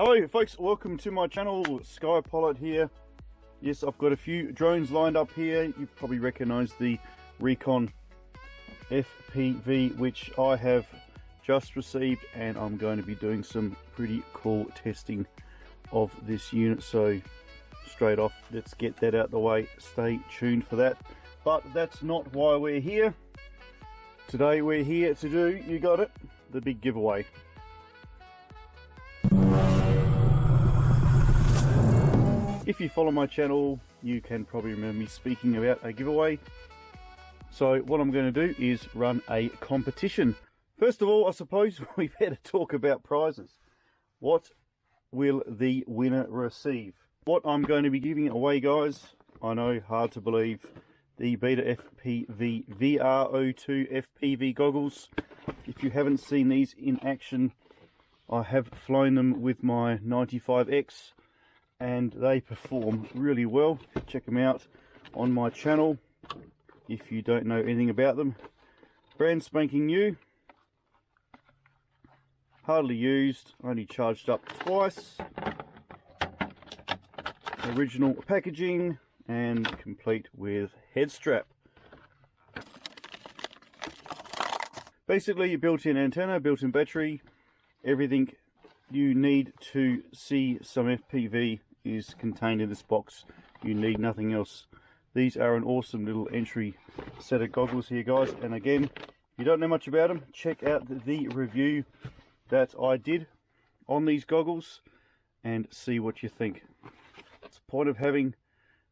Hello folks, welcome to my channel. Sky Pilot here. Yes, I've got a few drones lined up here. You probably recognize the Recon FPV, which I have just received, and I'm going to be doing some pretty cool testing of this unit. So straight off, let's get that out the way. Stay tuned for that. But that's not why we're here. Today we're here to do, you got it, the big giveaway. If you follow my channel, you can probably remember me speaking about a giveaway. So what I'm going to do is run a competition. First of all, I suppose we better talk about prizes. What will the winner receive? What I'm going to be giving away, guys, I know, hard to believe, the BetaFPV VR02 FPV goggles. If you haven't seen these in action, I have flown them with my 95X. And they perform really well. Check them out on my channel if you don't know anything about them. Brand spanking new, hardly used, only charged up twice. Original packaging and complete with head strap. Basically, built-in antenna, built-in battery, everything you need to see some FPV is contained in this box. You need nothing else. These are an awesome little entry set of goggles here, guys, and again, if you don't know much about them, check out the review that I did on these goggles and see what you think. It's the point of having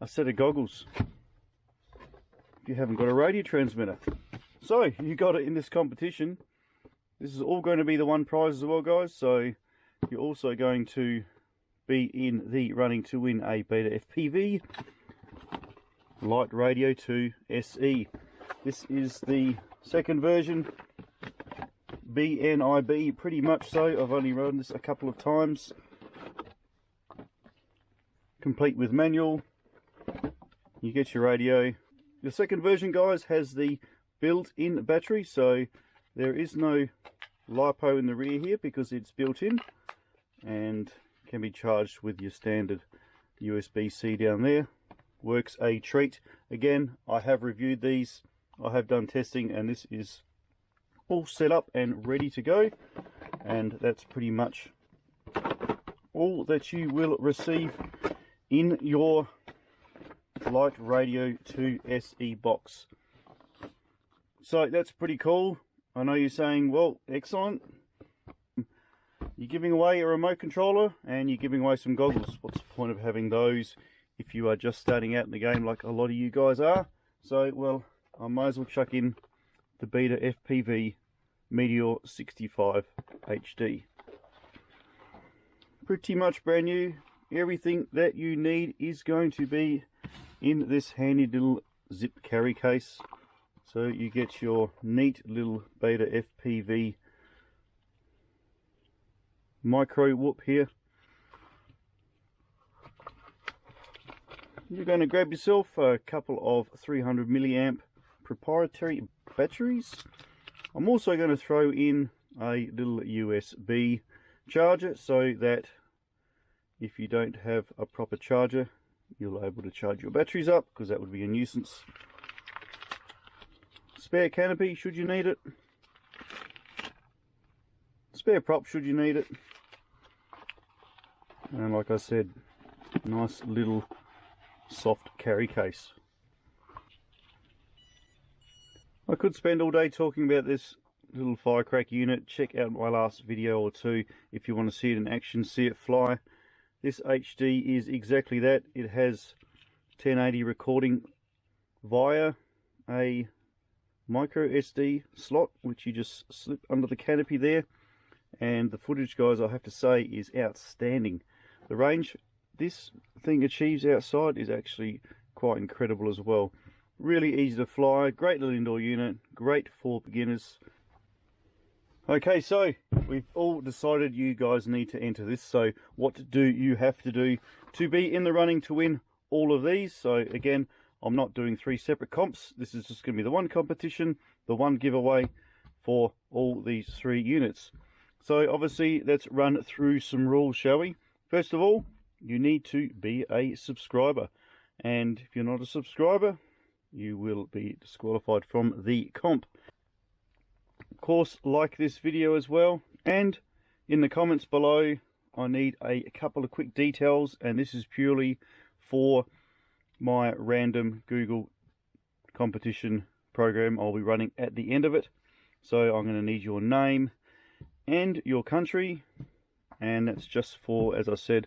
a set of goggles if you haven't got a radio transmitter. So you got it in this competition. This is all going to be the one prize as well, guys, so you're also going to be in the running to win a BetaFPV Light Radio 2 SE. This is the second version, BNIB, pretty much so. I've only run this a couple of times. Complete with manual. You get your radio. The second version, guys, has the built-in battery, so there is no LiPo in the rear here because it's built in, and can be charged with your standard USB-C down there. Works a treat. Again, I have reviewed these, I have done testing, and this is all set up and ready to go, and that's pretty much all that you will receive in your Light Radio 2 SE box. So that's pretty cool. I know you're saying, well, excellent, you're giving away a remote controller and you're giving away some goggles. What's the point of having those if you are just starting out in the game like a lot of you guys are? So, well, I might as well chuck in the BetaFPV Meteor65 HD. Pretty much brand new. Everything that you need is going to be in this handy little zip carry case. So you get your neat little BetaFPV micro whoop here. You're going to grab yourself a couple of 300 milliamp proprietary batteries. I'm also going to throw in a little USB charger so that if you don't have a proper charger, you'll be able to charge your batteries up, because that would be a nuisance. Spare canopy should you need it. Spare prop should you need it. And like I said, nice little soft carry case. I could spend all day talking about this little firecrack unit. Check out my last video or two if you want to see it in action, see it fly. This HD is exactly that. It has 1080 recording via a micro SD slot, which you just slip under the canopy there. And the footage, guys, I have to say, is outstanding. The range this thing achieves outside is actually quite incredible as well. Really easy to fly, great little indoor unit, great for beginners. Okay, so we've all decided you guys need to enter this. So what do you have to do to be in the running to win all of these? So again, I'm not doing 3 separate comps. This is just going to be the one competition, the one giveaway for all these 3 units. So obviously let's run through some rules, shall we? First of all, you need to be a subscriber, and if you're not a subscriber, you will be disqualified from the comp. Of course, like this video as well, and in the comments below I need a couple of quick details, and this is purely for my random Google competition program I'll be running at the end of it. So I'm going to need your name and your country, and that's just for, as I said,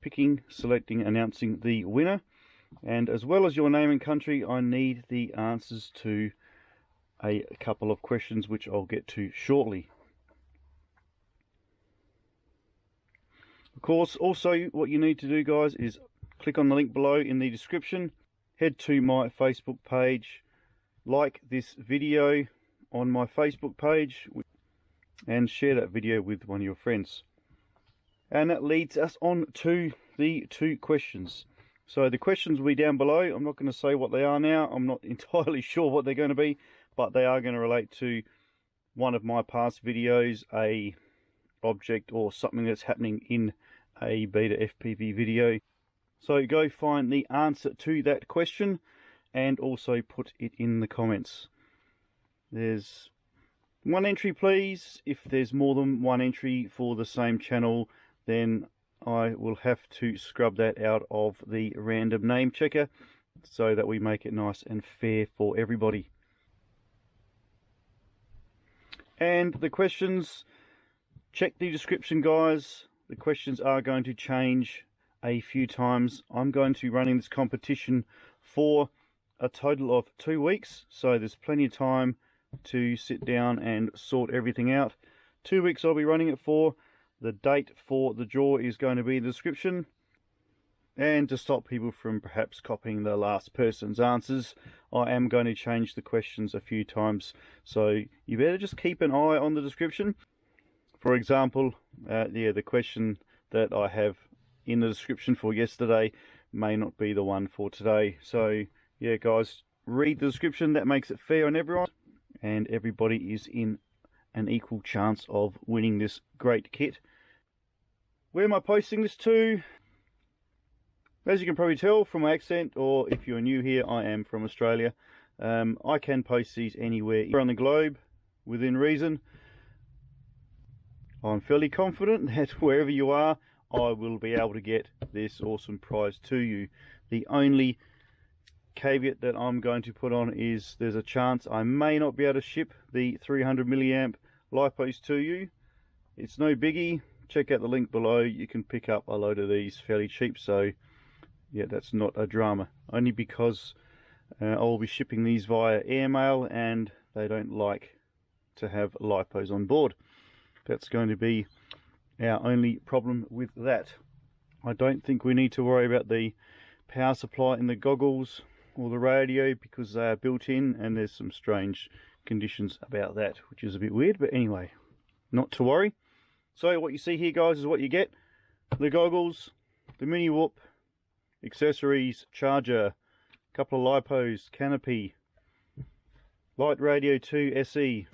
picking, selecting, announcing the winner. And as well as your name and country, I need the answers to a couple of questions which I'll get to shortly. Of course, also what you need to do, guys, is click on the link below in the description, head to my Facebook page, like this video on my Facebook page, and share that video with one of your friends. And that leads us on to the 2 questions. So the questions will be down below. I'm not going to say what they are now. I'm not entirely sure what they're going to be, but they are going to relate to one of my past videos, a object or something that's happening in a BetaFPV video. So go find the answer to that question and also put it in the comments. There's 1 entry, please. If there's more than 1 entry for the same channel, then I will have to scrub that out of the random name checker so that we make it nice and fair for everybody. And the questions, check the description, guys. The questions are going to change a few times. I'm going to be running this competition for a total of 2 weeks, so there's plenty of time to sit down and sort everything out. 2 weeks I'll be running it for. The date for the draw is going to be in the description. And to stop people from perhaps copying the last person's answers, I am going to change the questions a few times, so you better just keep an eye on the description. For example, the question that I have in the description for yesterday may not be the one for today. So yeah, guys, read the description. That makes it fair on everyone, and everybody is in an equal chance of winning this great kit. Where am I posting this to? As you can probably tell from my accent, or if you're new here, I am from Australia. I can post these anywhere on the globe within reason. I'm fairly confident that wherever you are, I will be able to get this awesome prize to you. The only caveat that I'm going to put on is there's a chance I may not be able to ship the 300 milliamp lipos to you. It's no biggie. Check out the link below. You can pick up a load of these fairly cheap, so yeah, that's not a drama. Only because I'll be shipping these via airmail and they don't like to have lipos on board. That's going to be our only problem with that. I don't think we need to worry about the power supply in the goggles or the radio because they are built in, and there's some strange conditions about that, which is a bit weird, but anyway, not to worry. So what you see here, guys, is what you get: the goggles, the mini whoop, accessories, charger, a couple of lipos, canopy, light radio 2 SE,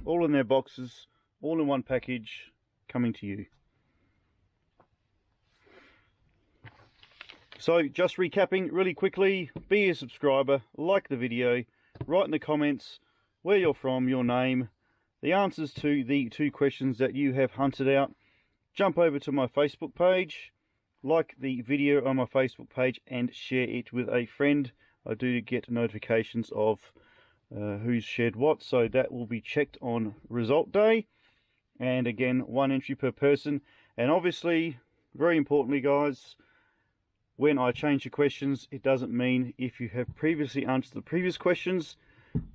all in their boxes, all in one package, coming to you. So just recapping really quickly: be a subscriber, like the video, write in the comments where you're from, your name, the answers to the 2 questions that you have hunted out, jump over to my Facebook page, like the video on my Facebook page and share it with a friend. I do get notifications of who's shared what, so that will be checked on result day. And again, 1 entry per person. And obviously, very importantly, guys, when I change the questions, it doesn't mean if you have previously answered the previous questions,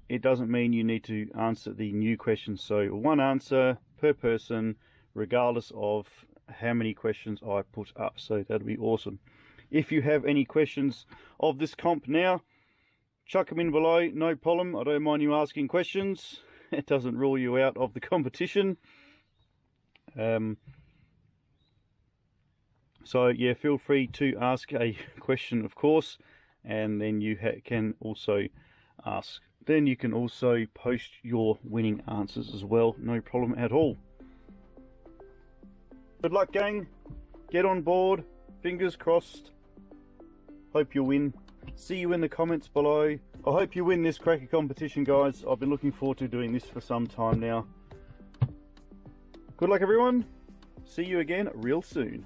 it doesn't mean you need to answer the new questions. So 1 answer per person, regardless of how many questions I put up. So that'll be awesome. If you have any questions of this comp now, chuck them in below, no problem. I don't mind you asking questions. It doesn't rule you out of the competition. So yeah, feel free to ask a question, of course, and then you can also ask. Then you can also post your winning answers as well, no problem at all. Good luck, gang. Get on board. Fingers crossed. Hope you win. See you in the comments below. I hope you win this cracker competition, guys. I've been looking forward to doing this for some time now. Good luck, everyone. See you again real soon.